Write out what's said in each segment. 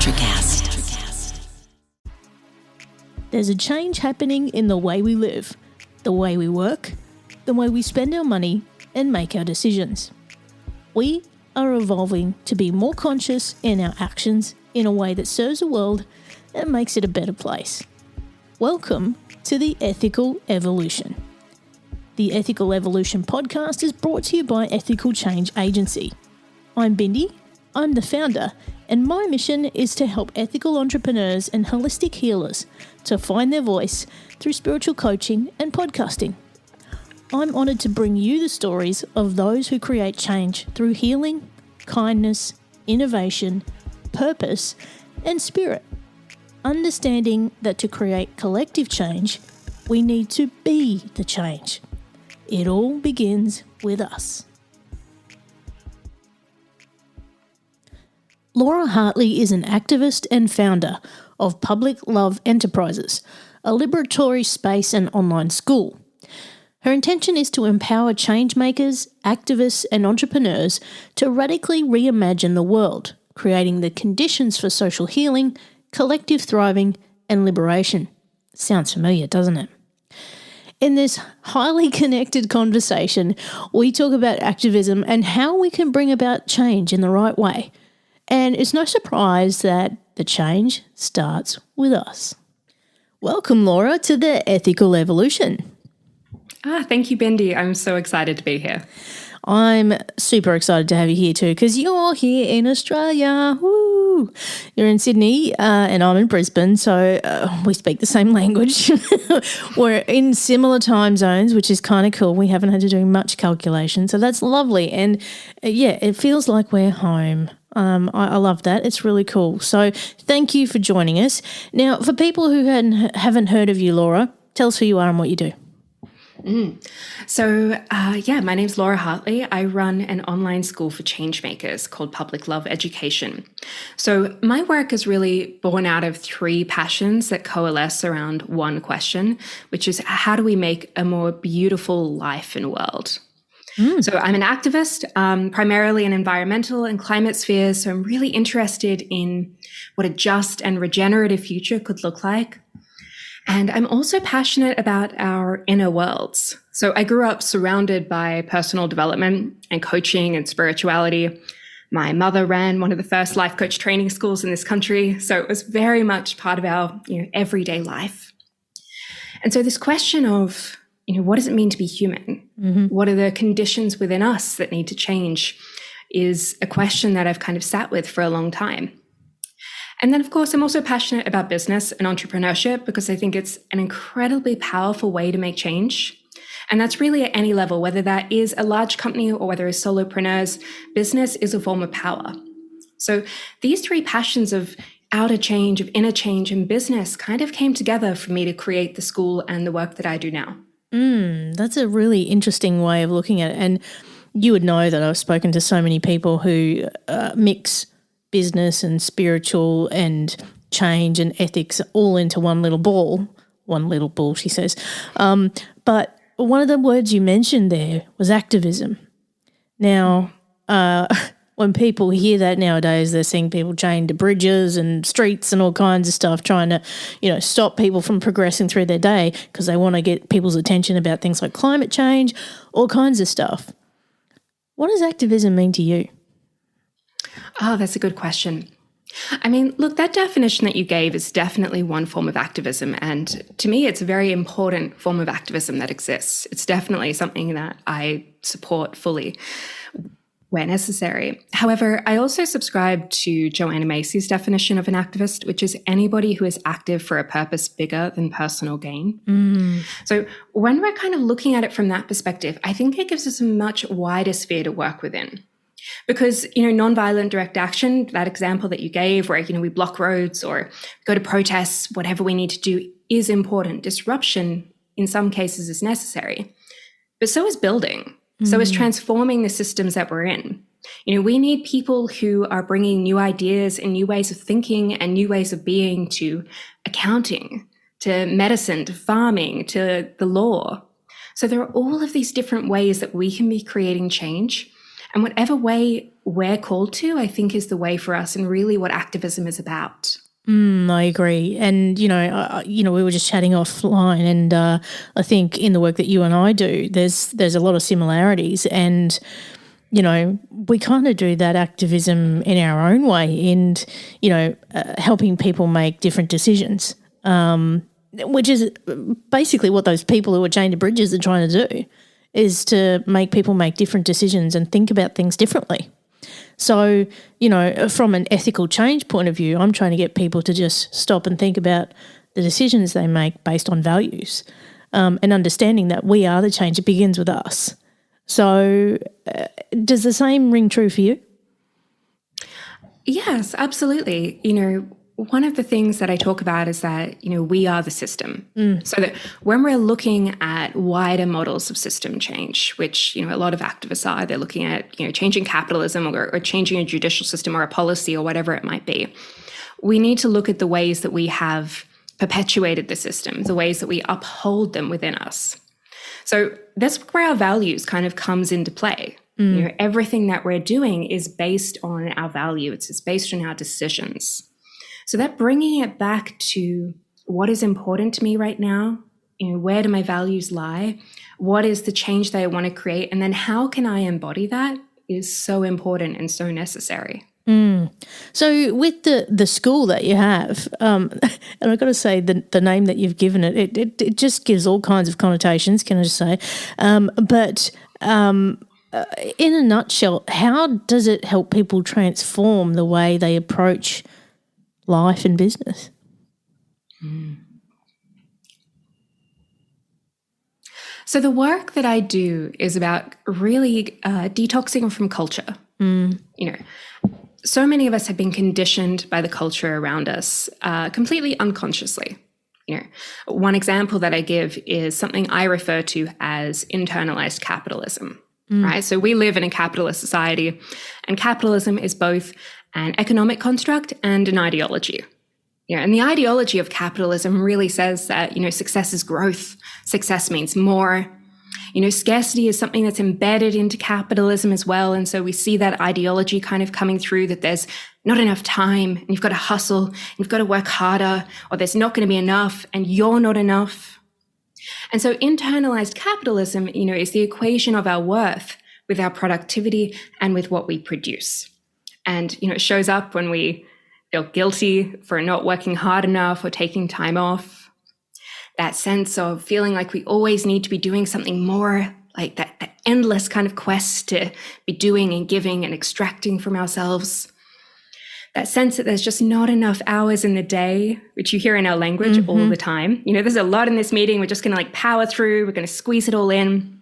Electrocast. There's a change happening in the way we live, the way we work, the way we spend our money and make our decisions. We are evolving to be more conscious in our actions in a way that serves the world and makes it a better place. Welcome to the Ethical Evolution. The Ethical Evolution podcast is brought to you by Ethical Change Agency. I'm Bindi, I'm the founder, and my mission is to help ethical entrepreneurs and holistic healers to find their voice through spiritual coaching and podcasting. I'm honoured to bring you the stories of those who create change through healing, kindness, innovation, purpose, and spirit. Understanding that to create collective change, we need to be the change. It all begins with us. Laura Hartley is an activist and founder of Public Love Enterprises, a liberatory space and online school. Her intention is to empower changemakers, activists and entrepreneurs to radically reimagine the world, creating the conditions for social healing, collective thriving and liberation. Sounds familiar, doesn't it? In this highly connected conversation, we talk about activism and how we can bring about change in the right way. And it's no surprise that the change starts with us. Welcome, Laura, to the Ethical Evolution. Thank you, Bindi. I'm so excited to be here. I'm super excited to have you here too, because you're here in Australia. Woo! You're in Sydney and I'm in Brisbane, so we speak the same language. We're in similar time zones, which is kind of cool. We haven't had to do much calculation, so that's lovely. And it feels like we're home. I love that. It's really cool. So thank you for joining us. Now, for people who haven't heard of you, Laura, tell us who you are and what you do. My name's Laura Hartley. I run an online school for changemakers called Public Love Education. So my work is really born out of three passions that coalesce around one question, which is how do we make a more beautiful life and world? So I'm an activist, primarily in environmental and climate spheres. So I'm really interested in what a just and regenerative future could look like. And I'm also passionate about our inner worlds. So I grew up surrounded by personal development and coaching and spirituality. My mother ran one of the first life coach training schools in this country. So it was very much part of our everyday life. And so this question of, what does it mean to be human? Mm-hmm. What are the conditions within us that need to change is a question that I've kind of sat with for a long time. And then, of course, I'm also passionate about business and entrepreneurship because I think it's an incredibly powerful way to make change. And that's really at any level, whether that is a large company or whether it's solopreneurs, business is a form of power. So these three passions of outer change, of inner change, and business kind of came together for me to create the school and the work that I do now. That's a really interesting way of looking at it. And you would know that I've spoken to so many people who mix business and spiritual and change and ethics all into one little ball, she says. But one of the words you mentioned there was activism. Now, when people hear that nowadays, they're seeing people chained to bridges and streets and all kinds of stuff, trying to, stop people from progressing through their day because they want to get people's attention about things like climate change, all kinds of stuff. What does activism mean to you? Oh, that's a good question. I mean, look, that definition that you gave is definitely one form of activism. And to me, it's a very important form of activism that exists. It's definitely something that I support fully where necessary. However, I also subscribe to Joanna Macy's definition of an activist, which is anybody who is active for a purpose bigger than personal gain. So when we're kind of looking at it from that perspective, I think it gives us a much wider sphere to work within. Because, nonviolent direct action, that example that you gave where, we block roads or go to protests, whatever we need to do is important. Disruption in some cases is necessary, but so is building. So is transforming the systems that we're in. We need people who are bringing new ideas and new ways of thinking and new ways of being to accounting, to medicine, to farming, to the law. So there are all of these different ways that we can be creating change. And whatever way we're called to, I think is the way for us and really what activism is about. I agree. And, we were just chatting offline, and I think in the work that you and I do, there's a lot of similarities, and, we kind of do that activism in our own way, and, helping people make different decisions, which is basically what those people who are chained to bridges are trying to do, is to make people make different decisions and think about things differently. So, from an ethical change point of view, I'm trying to get people to just stop and think about the decisions they make based on values, and understanding that we are the change. It begins with us. So does the same ring true for you? Yes, absolutely. One of the things that I talk about is that, we are the system. So that when we're looking at wider models of system change, which, a lot of activists are, they're looking at, changing capitalism or changing a judicial system or a policy or whatever it might be. We need to look at the ways that we have perpetuated the system, the ways that we uphold them within us. So that's where our values kind of comes into play. Everything that we're doing is based on our values. It's based on our decisions. So that bringing it back to what is important to me right now, where do my values lie? What is the change that I want to create? And then how can I embody that is so important and so necessary. So with the school that you have, and I've got to say the name that you've given it just gives all kinds of connotations, can I just say? But in a nutshell, how does it help people transform the way they approach life and business? So the work that I do is about really detoxing from culture. So many of us have been conditioned by the culture around us completely unconsciously. One example that I give is something I refer to as internalized capitalism, right? So we live in a capitalist society, and capitalism is both an economic construct and an ideology. And the ideology of capitalism really says that, success is growth. Success means more. Scarcity is something that's embedded into capitalism as well. And so we see that ideology kind of coming through, that there's not enough time and you've got to hustle and you've got to work harder, or there's not going to be enough and you're not enough. And so internalized capitalism, is the equation of our worth with our productivity and with what we produce. And, it shows up when we feel guilty for not working hard enough or taking time off. That sense of feeling like we always need to be doing something more, like that endless kind of quest to be doing and giving and extracting from ourselves. That sense that there's just not enough hours in the day, which you hear in our language all the time. There's a lot in this meeting. We're just going to power through. We're going to squeeze it all in.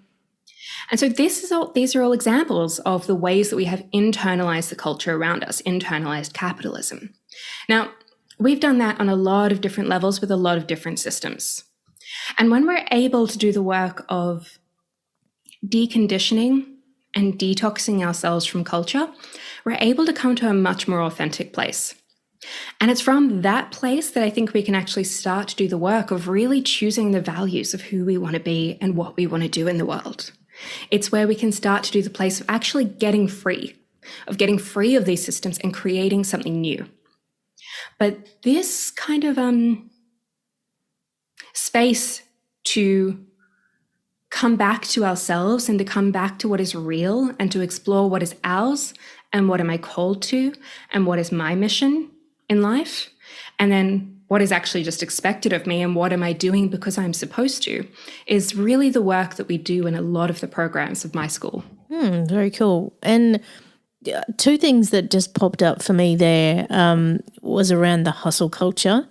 And so these are all examples of the ways that we have internalized the culture around us, internalized capitalism. Now, we've done that on a lot of different levels with a lot of different systems. And when we're able to do the work of deconditioning and detoxing ourselves from culture, we're able to come to a much more authentic place. And it's from that place that I think we can actually start to do the work of really choosing the values of who we want to be and what we want to do in the world. It's where we can start to do the place of actually getting free of these systems and creating something new. But this kind of space to come back to ourselves and to come back to what is real and to explore what is ours and what am I called to and what is my mission in life, and then what is actually just expected of me and what am I doing because I'm supposed to, is really the work that we do in a lot of the programs of my school. Very cool. And two things that just popped up for me there was around the hustle culture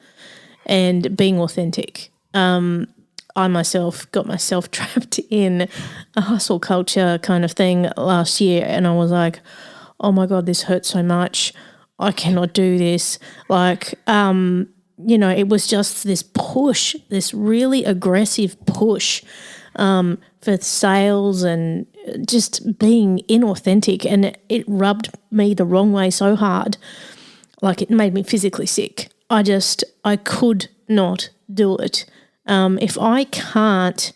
and being authentic. I myself got myself trapped in a hustle culture kind of thing last year, and I was like, oh my God, this hurts so much. I cannot do this. It was just this push, this really aggressive push for sales and just being inauthentic, and it rubbed me the wrong way so hard. Like, it made me physically sick. I could not do it. If I can't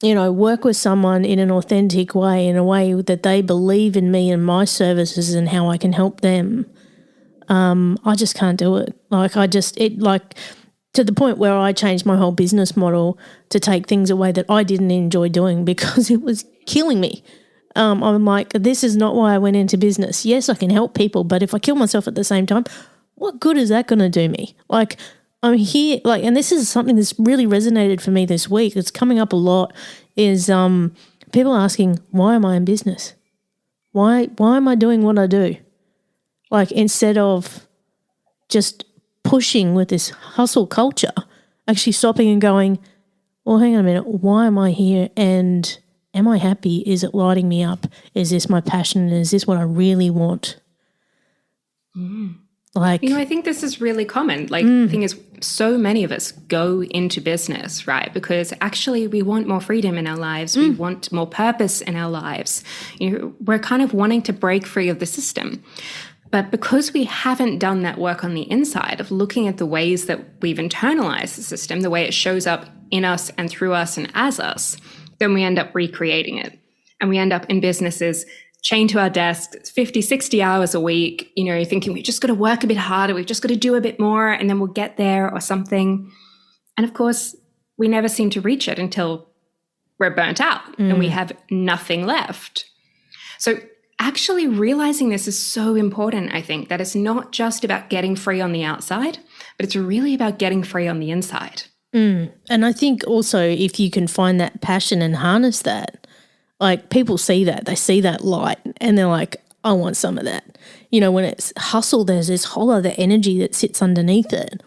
work with someone in an authentic way, in a way that they believe in me and my services and how I can help them, I just can't do it. To the point where I changed my whole business model to take things away that I didn't enjoy doing because it was killing me. I'm like, this is not why I went into business. Yes, I can help people, but if I kill myself at the same time, what good is that going to do me? Like, I'm here, and this is something that's really resonated for me this week. It's coming up a lot. Is people asking, why am I in business? Why am I doing what I do? Like, instead of just pushing with this hustle culture, actually stopping and going, well, hang on a minute, why am I here? And am I happy? Is it lighting me up? Is this my passion? Is this what I really want? I think this is really common. The thing is, so many of us go into business, right? Because actually we want more freedom in our lives. We want more purpose in our lives. We're kind of wanting to break free of the system. But because we haven't done that work on the inside of looking at the ways that we've internalized the system, the way it shows up in us and through us and as us, then we end up recreating it. And we end up in businesses chained to our desks 50, 60 hours a week, thinking we've just got to work a bit harder, we've just got to do a bit more, and then we'll get there or something. And of course, we never seem to reach it until we're burnt out and we have nothing left. So actually realizing this is so important, I think, that it's not just about getting free on the outside, but it's really about getting free on the inside. And I think also if you can find that passion and harness that, like, people see that, they see that light and they're like, I want some of that. When it's hustle, there's this whole other energy that sits underneath it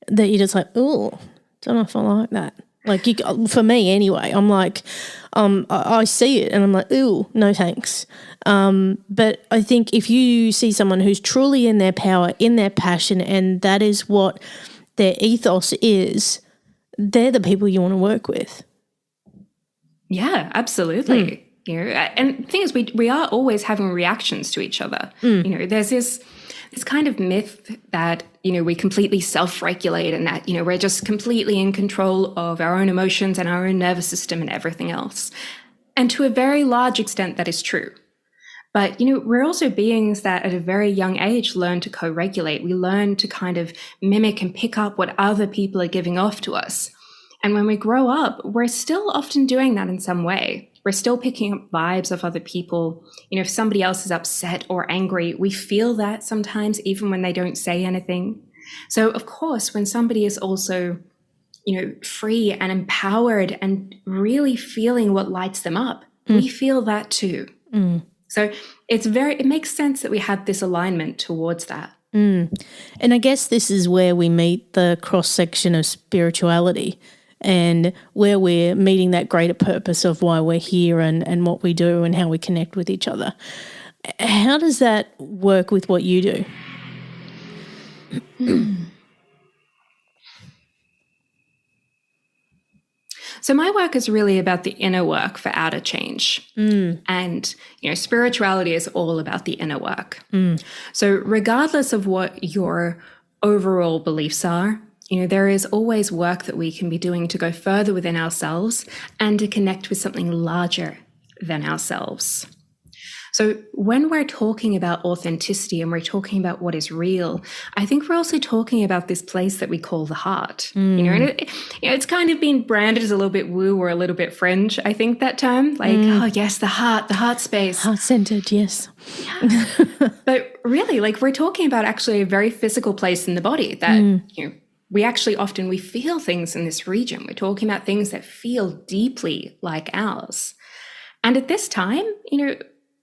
that you're just like, oh, don't know if I like that. Like, for me anyway, I'm like, I see it and I'm like, ooh, no thanks. But I think if you see someone who's truly in their power, in their passion, and that is what their ethos is, they're the people you want to work with. Yeah, absolutely. And the thing is, we are always having reactions to each other. There's this kind of myth that, we completely self-regulate and that, we're just completely in control of our own emotions and our own nervous system and everything else. And to a very large extent, that is true. But, we're also beings that at a very young age learn to co-regulate. We learn to kind of mimic and pick up what other people are giving off to us. And when we grow up, we're still often doing that in some way. We're still picking up vibes of other people. If somebody else is upset or angry, we feel that sometimes even when they don't say anything. So, of course, when somebody is also, free and empowered and really feeling what lights them up, we feel that too. So it makes sense that we have this alignment towards that. And I guess this is where we meet the cross-section of spirituality and where we're meeting that greater purpose of why we're here and what we do and how we connect with each other. How does that work with what you do? So my work is really about the inner work for outer change. And, spirituality is all about the inner work. So regardless of what your overall beliefs are, there is always work that we can be doing to go further within ourselves and to connect with something larger than ourselves. So when we're talking about authenticity and we're talking about what is real, I think we're also talking about this place that we call the heart. And it's kind of been branded as a little bit woo or a little bit fringe, I think, that term. Oh yes, the heart space. Heart-centered, yes. Yeah. But really, we're talking about actually a very physical place in the body that, we actually often, we feel things in this region. We're talking about things that feel deeply like ours. And at this time,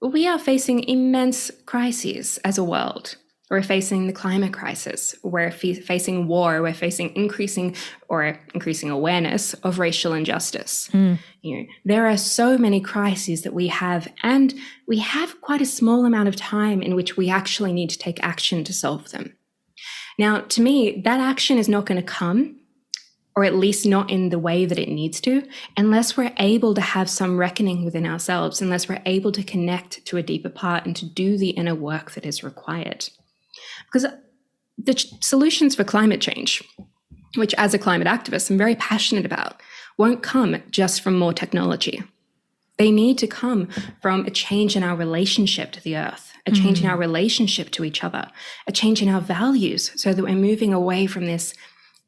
we are facing immense crises as a world. We're facing the climate crisis. We're facing war. We're facing increasing awareness of racial injustice. There are so many crises that we have, and we have quite a small amount of time in which we actually need to take action to solve them. Now, to me, that action is not going to come, or at least not in the way that it needs to, unless we're able to have some reckoning within ourselves, unless we're able to connect to a deeper part and to do the inner work that is required. Because the solutions for climate change, which as a climate activist I'm very passionate about, won't come just from more technology. They need to come from a change in our relationship to the earth, a change in our relationship to each other, a change in our values, so that we're moving away from this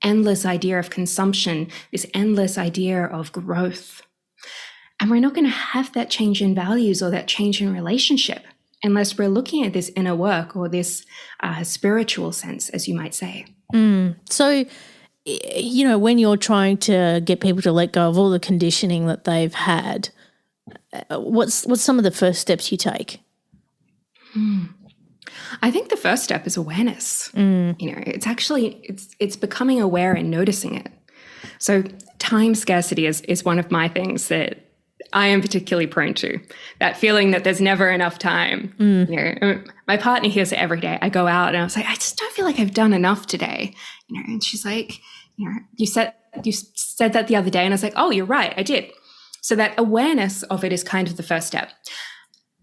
endless idea of consumption, this endless idea of growth. And we're not going to have that change in values or that change in relationship unless we're looking at this inner work or this spiritual sense, as you might say. So, when you're trying to get people to let go of all the conditioning that they've had, what's some of the first steps you take? I think the first step is awareness. It's becoming aware and noticing it. So time scarcity is one of my things that I am particularly prone to, that feeling that there's never enough time. My partner hears it every day. I go out and I was like, I just don't feel like I've done enough today. And she's like, you said that the other day. And I was like, oh, you're right, I did. So that awareness of it is kind of the first step.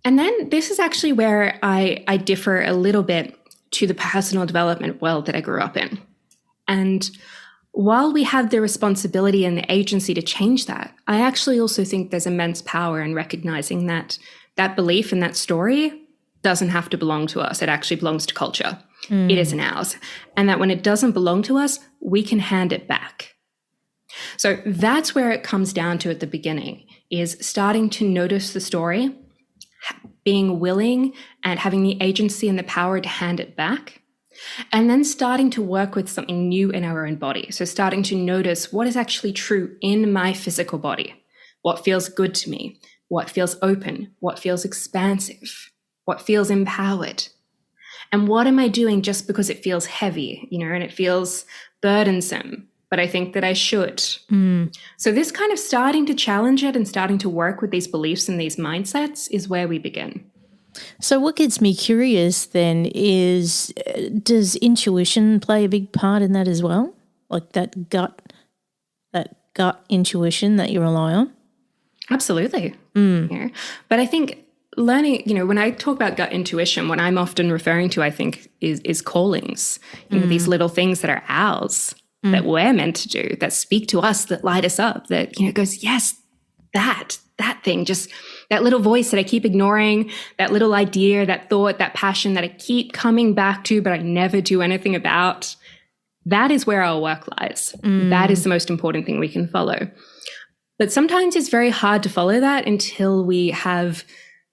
And then this is actually where I differ a little bit to the personal development world that I grew up in. And while we have the responsibility and the agency to change that, I actually also think there's immense power in recognizing that that belief and that story doesn't have to belong to us. It actually belongs to culture. It isn't ours. And that when it doesn't belong to us, we can hand it back. So that's where it comes down to at the beginning, is starting to notice the story, being willing and having the agency and the power to hand it back, and then starting to work with something new in our own body. So starting to notice what is actually true in my physical body, what feels good to me, what feels open, what feels expansive, what feels empowered. And what am I doing just because it feels heavy, and it feels burdensome, but I think that I should. So this kind of starting to challenge it and starting to work with these beliefs and these mindsets is where we begin. So what gets me curious then is, does intuition play a big part in that as well? Like that gut intuition that you rely on? Absolutely. But I think learning, when I talk about gut intuition, what I'm often referring to, I think, is callings, these little things that are ours, that we're meant to do, that speak to us, that light us up, that, goes, yes, that thing, just that little voice that I keep ignoring, that little idea, that thought, that passion that I keep coming back to, but I never do anything about. That is where our work lies. That is the most important thing we can follow. But sometimes it's very hard to follow that until we have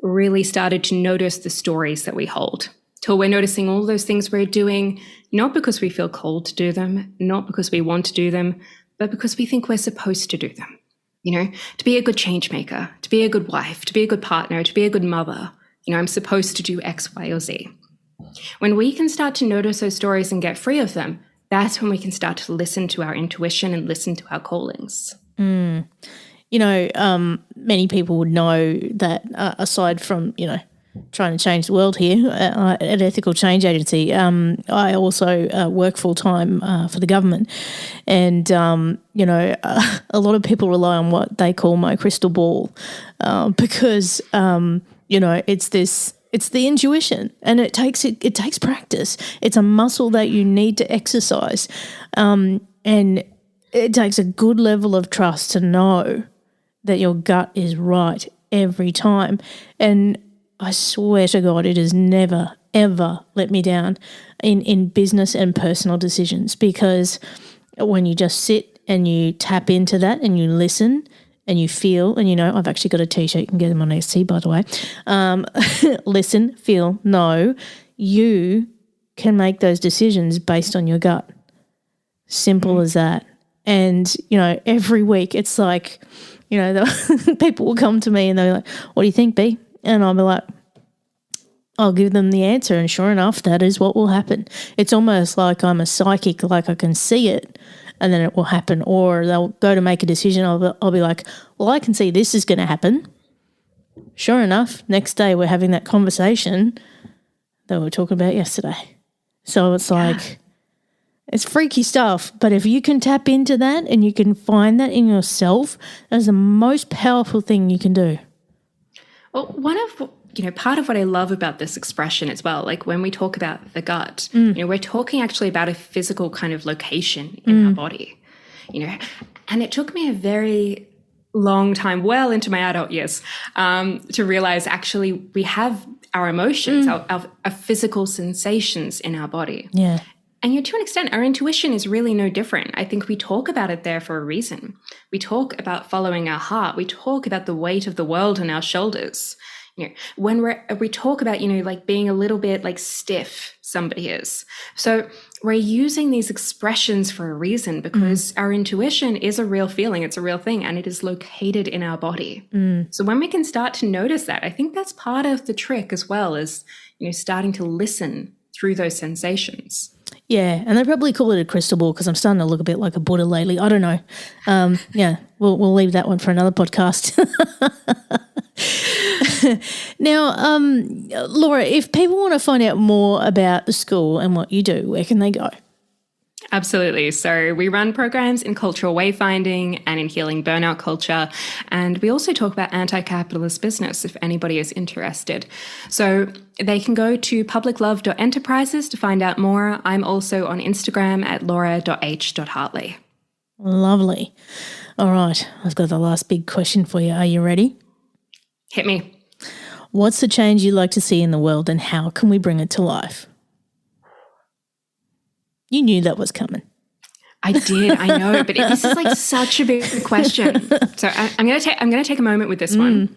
really started to notice the stories that we hold, till we're noticing all those things we're doing, not because we feel called to do them, not because we want to do them, but because we think we're supposed to do them. To be a good change maker, to be a good wife, to be a good partner, to be a good mother, I'm supposed to do X, Y, or Z. When we can start to notice those stories and get free of them, that's when we can start to listen to our intuition and listen to our callings. Many people would know that aside from, trying to change the world here at Ethical Change Agency, I also work full-time for the government. And, a lot of people rely on what they call my crystal ball because, it's the intuition, and it takes practice. It's a muscle that you need to exercise. And it takes a good level of trust to know that your gut is right every time. And I swear to God, it has never, ever let me down in business and personal decisions, because when you just sit and you tap into that and you listen and you feel, and I've actually got a T-shirt, you can get them on Etsy, by the way. Listen, feel, know, you can make those decisions based on your gut. Simple as that. And, every week it's like, people will come to me and they're like, what do you think, B? And I'll be like, I'll give them the answer, and sure enough, that is what will happen. It's almost like I'm a psychic, like I can see it and then it will happen. Or they'll go to make a decision, I'll be like, well, I can see this is going to happen. Sure enough, next day we're having that conversation that we were talking about yesterday. So it's like, it's freaky stuff, but if you can tap into that and you can find that in yourself, that's the most powerful thing you can do. Well, one of part of what I love about this expression as well, like when we talk about the gut, we're talking actually about a physical kind of location in our body, and it took me a very long time, well into my adult years, to realize actually we have our emotions, our physical sensations in our body. Yeah. And to an extent, our intuition is really no different. I think we talk about it there for a reason. We talk about following our heart. We talk about the weight of the world on our shoulders. When we talk about, like being a little bit like stiff, somebody is. So we're using these expressions for a reason, because our intuition is a real feeling. It's a real thing, and it is located in our body. So when we can start to notice that, I think that's part of the trick as well, is, starting to listen through those sensations. Yeah, and they probably call it a crystal ball because I'm starting to look a bit like a Buddha lately. I don't know. Yeah, we'll leave that one for another podcast. Now, Laura, if people want to find out more about the school and what you do, where can they go? Absolutely. So we run programs in cultural wayfinding and in healing burnout culture. And we also talk about anti-capitalist business if anybody is interested. So they can go to publiclove.enterprises to find out more. I'm also on Instagram at laura.h.hartley. Lovely. All right. I've got the last big question for you. Are you ready? Hit me. What's the change you'd like to see in the world, and how can we bring it to life? You knew that was coming. I did, I know, but this is like such a big question. So I'm going to take a moment with this one.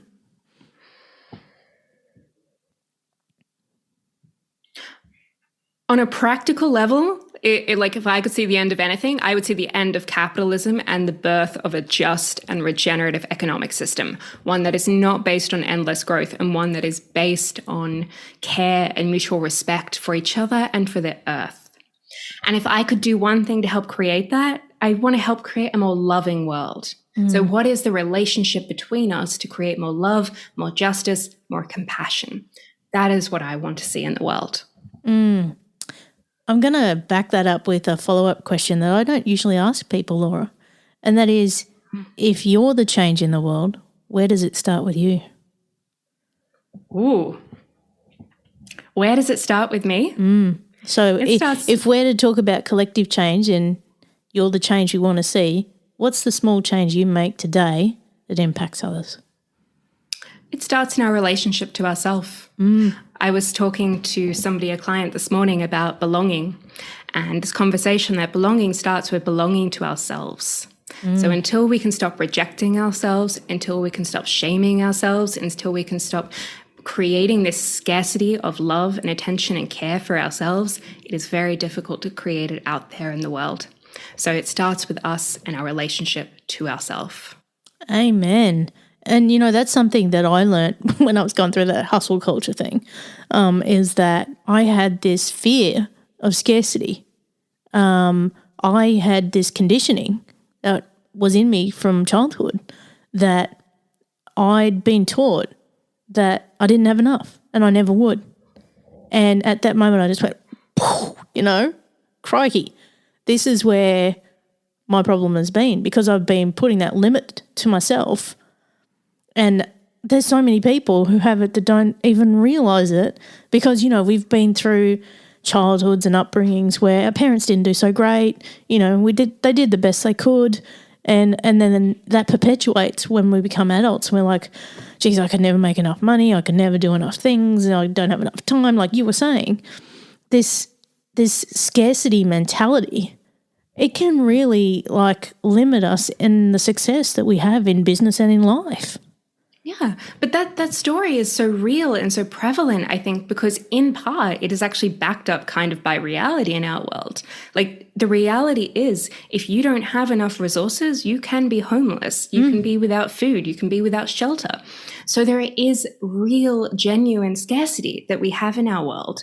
On a practical level, like if I could see the end of anything, I would see the end of capitalism and the birth of a just and regenerative economic system, one that is not based on endless growth, and one that is based on care and mutual respect for each other and for the earth. And if I could do one thing to help create that, I want to help create a more loving world. So what is the relationship between us to create more love, more justice, more compassion? That is what I want to see in the world. I'm going to back that up with a follow-up question that I don't usually ask people, Laura, and that is, if you're the change in the world, where does it start with you? Ooh. Where does it start with me? So if we're to talk about collective change and you're the change we want to see, what's the small change you make today that impacts others? It starts in our relationship to ourselves. I was talking to a client this morning about belonging, and this conversation that belonging starts with belonging to ourselves. So until we can stop rejecting ourselves, until we can stop shaming ourselves, until we can stop creating this scarcity of love and attention and care for ourselves, it is very difficult to create it out there in the world. So it starts with us and our relationship to ourselves. Amen. And, that's something that I learned when I was going through that hustle culture thing, is that I had this fear of scarcity. I had this conditioning that was in me from childhood that I'd been taught that I didn't have enough and I never would. And at that moment I just went, crikey, this is where my problem has been, because I've been putting that limit to myself. And there's so many people who have it that don't even realise it, because, we've been through childhoods and upbringings where our parents didn't do so great. They did the best they could. And then that perpetuates when we become adults. We're like, geez, I can never make enough money. I can never do enough things. I don't have enough time. Like you were saying, this scarcity mentality, it can really limit us in the success that we have in business and in life. Yeah, but that story is so real and so prevalent, I think, because in part it is actually backed up kind of by reality in our world. Like the reality is, if you don't have enough resources, you can be homeless, you can be without food, you can be without shelter. So there is real, genuine scarcity that we have in our world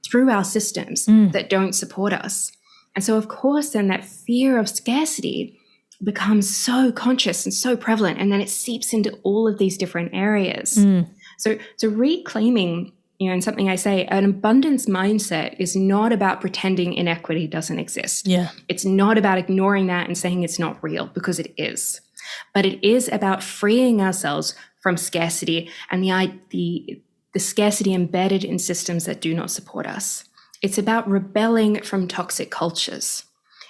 through our systems that don't support us. And so, of course, then that fear of scarcity becomes so conscious and so prevalent, and then it seeps into all of these different areas. So reclaiming, and something I say, an abundance mindset is not about pretending inequity doesn't exist. Yeah. It's not about ignoring that and saying it's not real, because it is. But it is about freeing ourselves from scarcity and the the scarcity embedded in systems that do not support us. It's about rebelling from toxic cultures.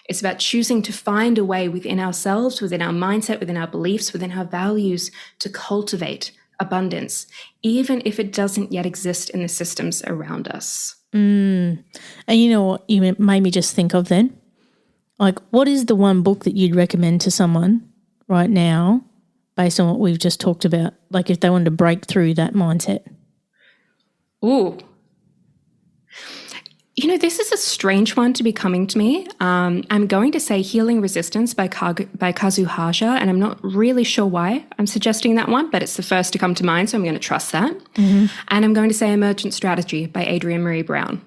It's about choosing to find a way within ourselves, within our mindset, within our beliefs, within our values to cultivate abundance, even if it doesn't yet exist in the systems around us. And you know what you made me just think of then? Like, what is the one book that you'd recommend to someone right now based on what we've just talked about? Like if they wanted to break through that mindset. Ooh. You know, this is a strange one to be coming to me. I'm going to say Healing Resistance by Kazu Haja, and I'm not really sure why I'm suggesting that one, but it's the first to come to mind, so I'm going to trust that. And I'm going to say Emergent Strategy by Adrienne Marie Brown.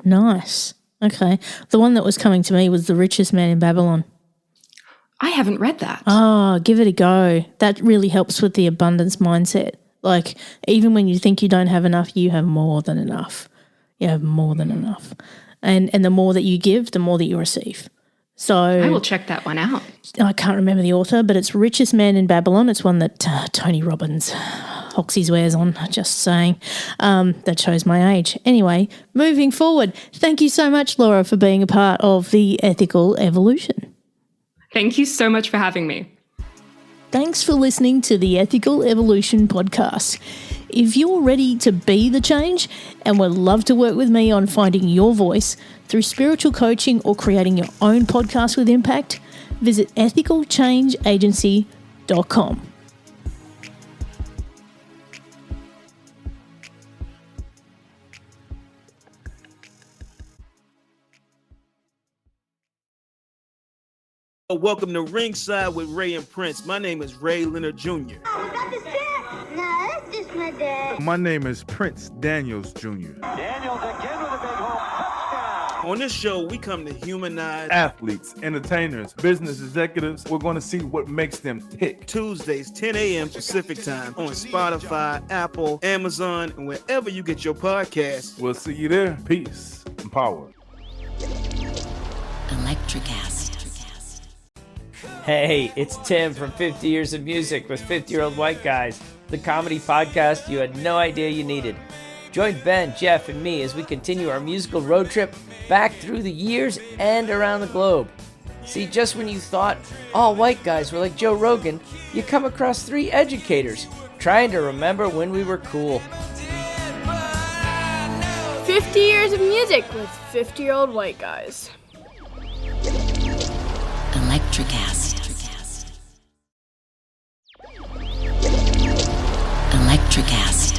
Nice. Okay. The one that was coming to me was The Richest Man in Babylon. I haven't read that. Oh, give it a go. That really helps with the abundance mindset. Like, even when you think you don't have enough, you have more than enough. You have more than enough. And the more that you give, the more that you receive. So I will check that one out. I can't remember the author, but it's Richest Man in Babylon. It's one that Tony Robbins Hoxies wears on, just saying. That shows my age. Anyway, moving forward, thank you so much, Laura, for being a part of the Ethical Evolution. Thank you so much for having me. Thanks for listening to the Ethical Evolution podcast. If you're ready to be the change and would love to work with me on finding your voice through spiritual coaching or creating your own podcast with impact, visit ethicalchangeagency.com. Welcome to Ringside with Ray and Prince. My name is Ray Leonard Jr. Oh, is that the set? No, that's just my dad. My name is Prince Daniels Jr. Daniels again with a big home touchdown. On this show, we come to humanize Athletes, entertainers, business executives. We're going to see what makes them tick. Tuesdays, 10 a.m. Pacific time on Spotify, Apple, Amazon, and wherever you get your podcasts. We'll see you there. Peace and power. Electric acid. Hey, it's Tim from 50 Years of Music with 50-Year-Old White Guys, the comedy podcast you had no idea you needed. Join Ben, Jeff, and me as we continue our musical road trip back through the years and around the globe. See, just when you thought all white guys were like Joe Rogan, you come across three educators trying to remember when we were cool. 50 Years of Music with 50-Year-Old White Guys. Electric acid. Electric acid.